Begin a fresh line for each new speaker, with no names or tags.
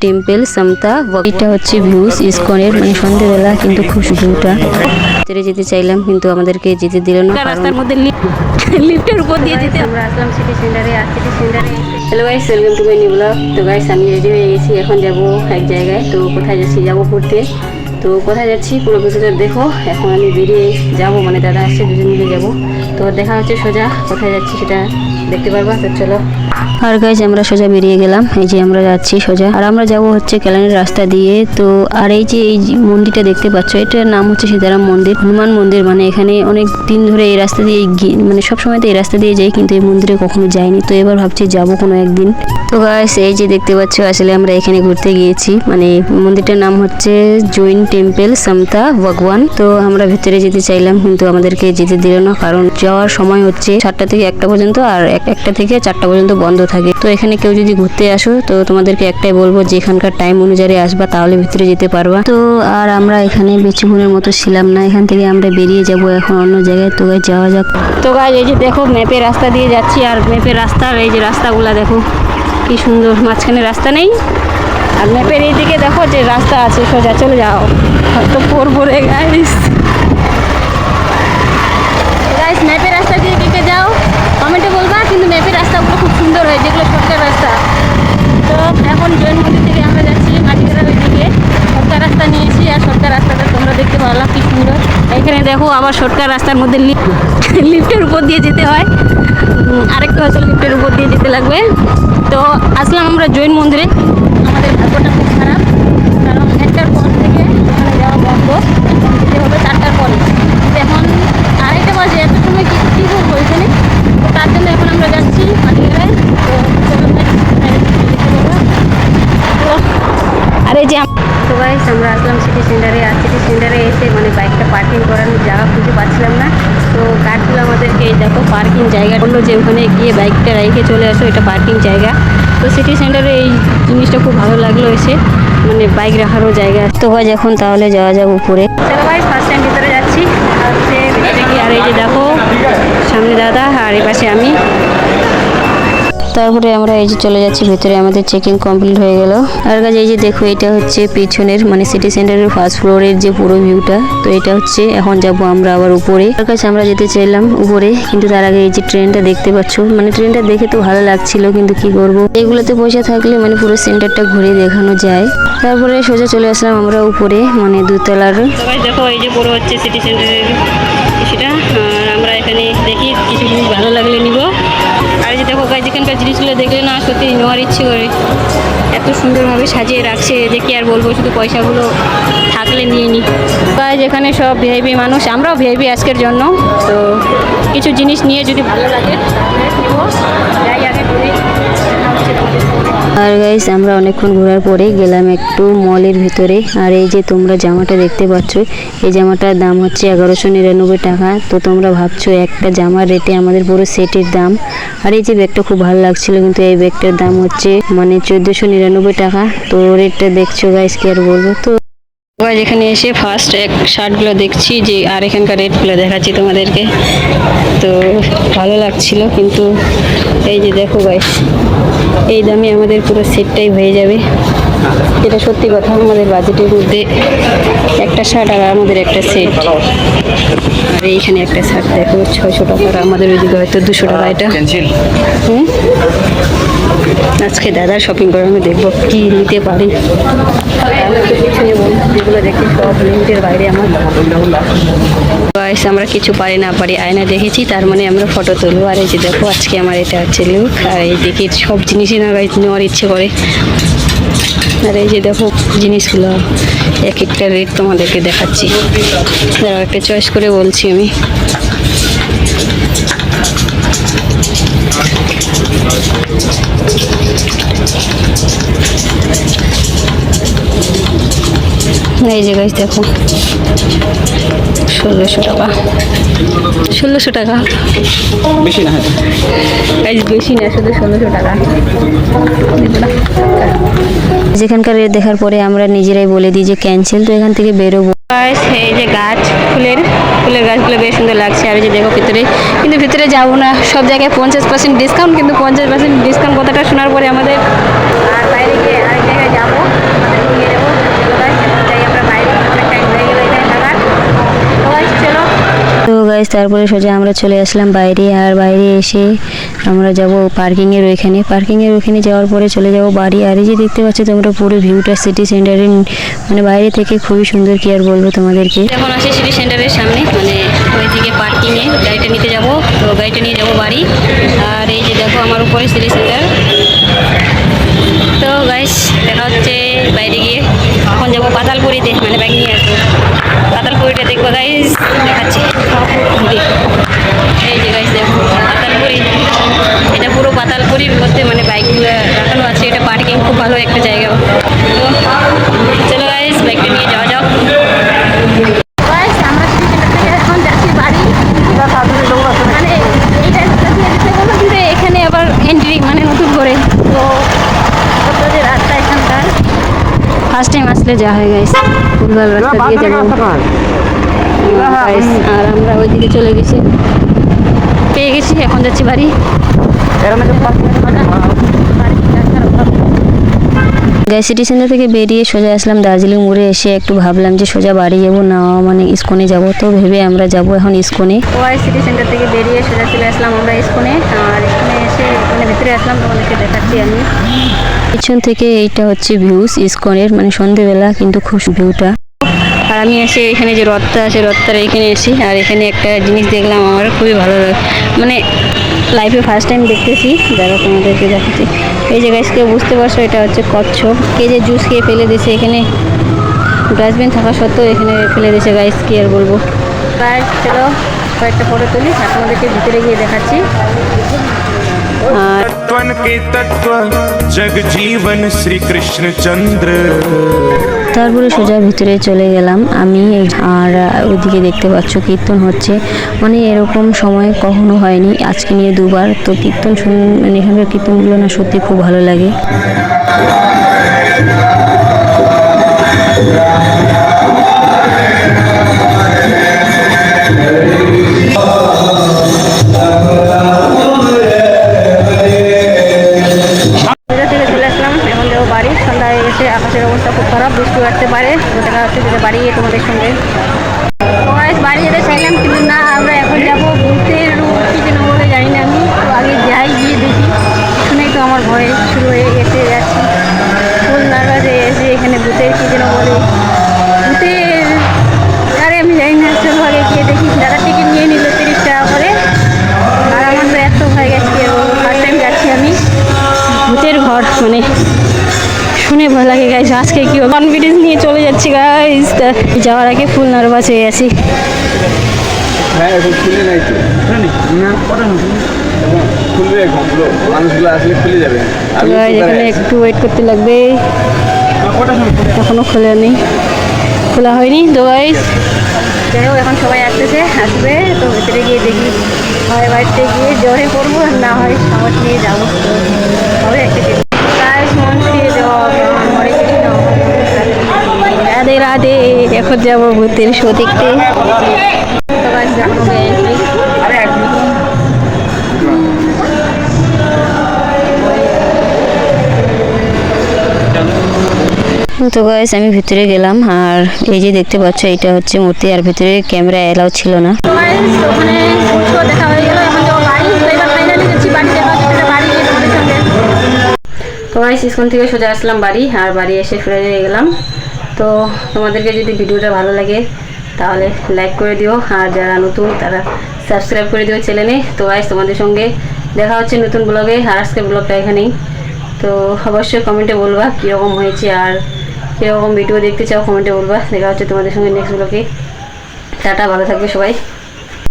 Temple সমতা। এটা হচ্ছে ভিউজ ইসকনের, মানে সন্ধ্যেবেলা কিন্তু খুব ভিউটা। ভিতরে যেতে চাইলাম কিন্তু আমাদেরকে যেতে দিল না, রাস্তার মধ্যে লিফটের উপর দিয়ে যেতে। আমরা আসলাম সিটি সেন্টারে। আর সিটি সেন্টারে hello guys, welcome to my new blog. তো গাইস আমি রেডি হয়ে গেছি, এখন যাব এক জায়গায়। তো কোথায় যাচ্ছি, যাবো ঘুরতে। তো কোথায় যাচ্ছি পুরো ভিডিওটা দেখো। এখন আমি বেরিয়ে যাব, মানে দাদা আসছে, দুজন মিলে যাব। তো দেখা হচ্ছে সোজা কোথায় যাচ্ছি সেটা দেখতে পারবা। তো চলো। আর গাইস আমরা সোজা বেরিয়ে গেলাম, এই যে আমরা যাচ্ছি সোজা। আর আমরা যাব হচ্ছে ক্যালানের রাস্তা দিয়ে। তো আর এই যে মন্দিরটা দেখতে পাচ্ছ, এটার নাম হচ্ছে সীতারাম মন্দির, হনুমান মন্দির। মানে এখানে অনেক দিন ধরে এই রাস্তা দিয়ে মানে সব সময় তো এই রাস্তা দিয়ে যাই, কিন্তু এই মন্দিরে কখনো যাইনি। তো এবার ভাবছি যাব কোনো একদিন। তো গাইস এই যে দেখতে পাচ্ছ, আসলে আমরা এখানে ঘুরতে গিয়েছি। মানে মন্দিরটার নাম হচ্ছে জৈন টেম্পল সমতা ভগবান। তো আমরা ভিতরে যেতে চাইলাম কিন্তু আমাদেরকে যেতে দিল না, কারণ যাওয়ার সময় হচ্ছে 7টা থেকে 1টা পর্যন্ত, আর 1টা থেকে 4টা পর্যন্ত বন্ধ থাকে। তো এখানে কেউ যদি ঘুরতে আসো, তো তোমাদেরকে একটাই বলবো যে এখানকার টাইম অনুযায়ী আসবা, তাহলে ভিতরে যেতে পারবা। তো আর আমরা এখানে বেচুগুনের মতো ছিলাম না, এখান থেকে আমরা বেরিয়ে যাব এখন অন্য জায়গায়। তো যাওয়া যাক। তো গাইস এই যে দেখো, ম্যাপের রাস্তা দিয়ে যাচ্ছি। আর ম্যাপের রাস্তার এই যে রাস্তাগুলা দেখো কি সুন্দর, মাঝখানে রাস্তা নেই। আর ম্যাপের এই দিকে দেখো যে রাস্তা আছে, সোজা চলে যাও। হয়তো পড়বো রে গাইস। গাইস ম্যাপের রাস্তা দিয়ে কে যাও কমেন্টে বলবা, কিন্তু ম্যাপের রাস্তাগুলো খুব সুন্দর হয়, যেগুলো শর্টকাট রাস্তা। তো এখন জৈন মন্দির থেকে আমরা যাচ্ছি মাটিগ্রামের দিকে। শর্টকাট রাস্তা নিয়েছি, আর শর্টকাট রাস্তাটা তোমরা দেখতে পারলাম কি সুন্দর। এখানে দেখো আবার শর্টকাট রাস্তার মধ্যে লিফটের উপর দিয়ে যেতে হয়। আরেকটা হয়তো লিফটের উপর দিয়ে যেতে লাগবে। তো আসলাম আমরা জৈন মন্দিরে। আমাদের ভাগ্যটা খুব খারাপ, কারণ 1টার পর থেকে ওখানে যাওয়া বন্ধ, যেতে হবে 4টার পরে। এখন 2:30 বাজে, এত সময় কী করবো এখানে। তো তার জন্য এখন আমরা যাচ্ছি মাটিগ্রামে। তো আর এই যে তো গাইস আমরা আসলাম সিটি সেন্টারে। আর সিটি সেন্টারে এসে মানে বাইকটা পার্কিং করার জায়গা খুঁজে পাচ্ছিলাম না। তো কার্ডগুলো আমাদেরকে দেখো পার্কিং জায়গা বললো যে ওখানে গিয়ে বাইকটা রেখে চলে আসো, এটা পার্কিং জায়গা। তো সিটি সেন্টারে এই জিনিসটা খুব ভালো লাগলো এসে, মানে বাইক রাখারও জায়গা। তো গাইস এখন তাহলে যাওয়া যাক উপরে। চলো গাইস ফার্স্ট টাইম ভিতরে যাচ্ছি। হচ্ছে ভিতরে গিয়ে আর এই যে দেখো সামনে দাদা, আর এই পাশে আমি। তারপরে আমরা এই যে চলে যাচ্ছি ভেতরে, আমাদের চেকিং কমপ্লিট হয়ে গেল। আর কাছে এই যে দেখো, এটা হচ্ছে পিছনের মানে সিটি সেন্টারের ফার্স্ট ফ্লোরের যে পুরো ভিউটা। তো এটা হচ্ছে, এখন যাব আমরা আবার উপরে। তার কাছে আমরা যেতে চাইলাম উপরে, কিন্তু তার আগে এই যে ট্রেনটা দেখতে পাচ্ছ, মানে ট্রেনটা দেখে তো ভালো লাগছিল, কিন্তু কি করব, এগুলোতে পয়সা থাকলে মানে পুরো সেন্টারটা ঘুরে দেখানো যায়। তারপরে সোজা চলে আসলাম আমরা উপরে, মানে 2তলার। দেখো এই যে পুরো হচ্ছে সিটি সেন্টারের সেটা। আর আমরা এখানে দেখি কিছু জিনিস ভালো লাগলে নিব। আর এই যে দেখো গাইস, এখানকার জিনিসগুলো দেখলে না সত্যি নেওয়ার ইচ্ছে করে, এত সুন্দরভাবে সাজিয়ে রাখছে যে কি আর বলবো, শুধু পয়সাগুলো থাকলে নিয়ে নিই। গাইস এখানে সব ভিআইপি মানুষ, আমরাও ভিআইপি আজকের জন্য। তো কিছু জিনিস নিয়ে যদি ভালো লাগে নেব, যাই আগে ঘুরে। আর গাইস আমরা অনেকক্ষণ ঘোরার পরে গেলাম একটু মলের ভিতরে। আর এই যে তোমরা জামাটা দেখতে পাচ্ছ, এই জামাটার দাম হচ্ছে 1199 টাকা। তো তোমরা ভাবছো একটা জামার রেটে আমাদের পুরো সেটের দাম। আর এই যে ব্যাগটা খুব ভালো লাগছিল, কিন্তু এই ব্যাগটার দাম হচ্ছে মানে 1499 টাকা। তো রেটটা দেখছো গাইস, কি আর বলবো। তো গাইস এখানে এসে ফার্স্ট শার্টগুলো দেখছি যে, আর এখানকার রেটগুলো দেখাচ্ছি তোমাদেরকে। তো ভালো লাগছিল, কিন্তু এই যে দেখো গাইস, এই দামে আমাদের পুরো সেটটাই হয়ে যাবে। এটা সত্যি কথা, আমাদের বাজেটের মধ্যে একটা শার্ট আর আমাদের একটা সেট। আর এইখানে একটা শার্ট দেখো 600 টাকা, আর আমাদের ওইদিকে হয়তো 200 টাকা। এটা আজকে দাদার শপিং করে আমি দেখবো কি নিতে পারি। যেগুলো দেখি সব লিমিটের বাইরে আমার। গাইস আমরা কিছু পারি না পারি আয়না দেখেছি, তার মানে আমরা ফটো তুলবো। আর এই যে দেখো আজকে আমার এটা হচ্ছে লুক। আর এই দেখি সব জিনিসই না গাইস নেওয়ার ইচ্ছে করে। আর এই যে দেখো জিনিসগুলো এক একটা রেট তোমাদেরকে দেখাচ্ছি, দাঁড়াও একটা চয়েস করে বলছি আমি। এই যে গাইস দেখো 1600 টাকা, 1600 টাকা, বেশি না গাইস, বেশি না, শুধু 1600 টাকা। যেখানকার রেট দেখার পরে আমরা নিজেরাই বলে দিই যে ক্যান্সেল। তো এখান থেকে বেরোবো। এই যে গাছ, ফুলের গাছগুলো বেশ সুন্দর লাগছে। আর এই যে দেখো ভিতরে, কিন্তু ভিতরে যাবো না, সব জায়গায় 50% ডিসকাউন্ট, কিন্তু 50% ডিসকাউন্ট কথাটা শোনার পরে আমাদের আর বাইরে গিয়ে আরেক জায়গায় যাবো। তারপরে সোজা আমরা চলে আসলাম বাইরে, আর বাইরে এসে আমরা যাব পার্কিংয়ের ওইখানে। পার্কিংয়ের ওইখানে যাওয়ার পরে চলে যাব বাড়ি। আর এই যে দেখতে পাচ্ছ তোমরা পুরো ভিউটা সিটি সেন্টারের মানে বাইরে থেকে খুবই সুন্দর, কি আর বলবো তোমাদেরকে। এখন আসি সিটি সেন্টারের সামনে, মানে ওইদিকে পার্কিংয়ে গাড়িটা নিতে যাব, তো গাড়িটা নিয়ে যাব বাড়ি। আর এই যে দেখো আমার উপরে সিটি সেন্টার। তো গাইস দেখা হচ্ছে বাইরে গিয়ে। এখন যাবো পাতালপুরিতে, মানে ব্যাগ নিয়ে আসবো। পাতালপুরিটা দেখবো গাইস, দেখাচ্ছি। এই যে গাইস দেখো পাতালপুরি, এটা পুরো পাতালপুরির মধ্যে মানে বাইকগুলো রাখানো আছে। এটা পার্কিং খুব ভালো একটা জায়গা। তো চলো গাইস বাইকটা নিয়ে যাওয়া যাক। আমরা এখন যাচ্ছি বাড়ি, মানে এইটা কিন্তু এখানে আবার এন্ট্রি মানে নতুন করে, তো রাস্তা এখানকার ফার্স্ট টাইম আসলে যা হয় গাইস, ভুলভাল রাস্তা দিয়ে যাবো। আর আমরা ওইদিকে চলে গেছি, পেয়ে গেছি, এখন যাচ্ছি বাড়ি। গাইস সিটি সেন্টার থেকে বেরিয়ে সোজা আসলাম দার্জিলিং মোড়ে। এসে একটু ভাবলাম যে সোজা বাড়ি যাবো না মানে ইস্কনে যাব, তো ভেবে আমরা যাব এখন ইস্কনে। সিটি সেন্টার থেকে বেরিয়ে সোজা চলে আসলাম আমরা ইস্কনে। আর ইস্কনে এসে মানে ভিতরে আসলাম, তোমাদেরকে দেখাচ্ছি আমি। পিছন থেকে এইটা হচ্ছে ভিউস ইস্কনের, মানে সন্ধেবেলা কিন্তু খুব ভিউটা। আর আমি এসে এখানে যে রথটা আছে, রথটার এখানে এসি। আর এখানে একটা জিনিস দেখলাম, আমার খুবই ভালো লাগে, মানে লাইফে ফার্স্ট টাইম দেখতেছি, যারা তোমাদেরকে দেখাচ্ছি। এই যে গাইস কেউ বুঝতে পারছো, এটা হচ্ছে কচ্ছপ। কে যে জুস খেয়ে ফেলে দিয়েছে, এখানে ডাস্টবিন থাকা সত্ত্বেও এখানে ফেলে দিয়েছে গাইস, কি আর বলবো। গাইস চলো কয়েকটা ফটো তুলি, আর তোমাদেরকে ভিতরে গিয়ে দেখাচ্ছি। তারপরে সোজা ভিতরে চলে গেলাম আমি। আর ওইদিকে দেখতে পাচ্ছ কীর্তন হচ্ছে, মানে এরকম সময় কখনো হয়নি, আজকে নিয়ে দুবার। তো কীর্তন মানে এখানকার কীর্তনগুলো না সত্যি খুব ভালো লাগে। আকাশের অবস্থা খুব খারাপ, বৃষ্টি আসতে পারে। দেখা হচ্ছে যেটা বাড়ি গিয়ে তোমাদের সঙ্গে বাড়ি যেতে চাইলাম, কিন্তু না, আমরা এখন যাবো ভূতের কি যেন বলে জানি না আমি। তো আগে যাই, গিয়ে দেখি। শুনেই তো আমার ভয় শুরু হয়ে গেছে, যাচ্ছি ফুল নার্ভাসে এসে। এখানে ভূতের কি যেন বলে, ভূতের আরে আমি জানি না। চলো আগে গিয়ে দেখি। দাদা টিকিট নিয়ে নিল 30 টাকা করে। আর আমার তো এত ভয় গেছে, ফার্স্ট টাইম যাচ্ছি আমি ভূতের ঘর, মানে শুনে ভয় লাগে গাইস। আজকে কি কনফিডেন্স নিয়ে চলে যাচ্ছি গাইস, যাওয়ার আগে ফুল নার্ভাস হয়ে আছি। এখানে একটু ওয়েট করতে লাগবে, এখনো খোলেনি, খোলা হয়নি তো গাইস। যাই হোক এখন সবাই আসবে, তো ভেতরে গিয়ে দেখি। হয় বাড়িতে গিয়ে জ্বরে পড়বো, না হয় সাহস নিয়ে যাবো, তো হবে একটা রাধে রাধে। এখন যাবো ভূতের শো দেখতে। তো গাইস আমি ভিতরে গেলাম, আর এই যে দেখতে পাচ্ছ এটা হচ্ছে মূর্তি, আর ভিতরে ক্যামেরা এলাও ছিল না। তো গাইস ইস্কন থেকে সোজা আসলাম বাড়ি, আর বাড়ি এসে ফ্রেশ হয়ে গেলাম। তো তোমাদেরকে যদি ভিডিওটা ভালো লাগে তাহলে লাইক করে দিও, আর যারা নতুন তারা সাবস্ক্রাইব করে দিও চ্যানেলে। তো গাইস তোমাদের সঙ্গে দেখা হচ্ছে নতুন ব্লগে। আর আজকের ব্লগটা এখানেই। তো অবশ্যই কমেন্টে বলবা কীরকম হয়েছে, আর কীরকম ভিডিও দেখতে চাও কমেন্টে বলবা। দেখা হচ্ছে তোমাদের সঙ্গে নেক্সট ব্লগে। টাটা, ভালো থাকবে সবাই।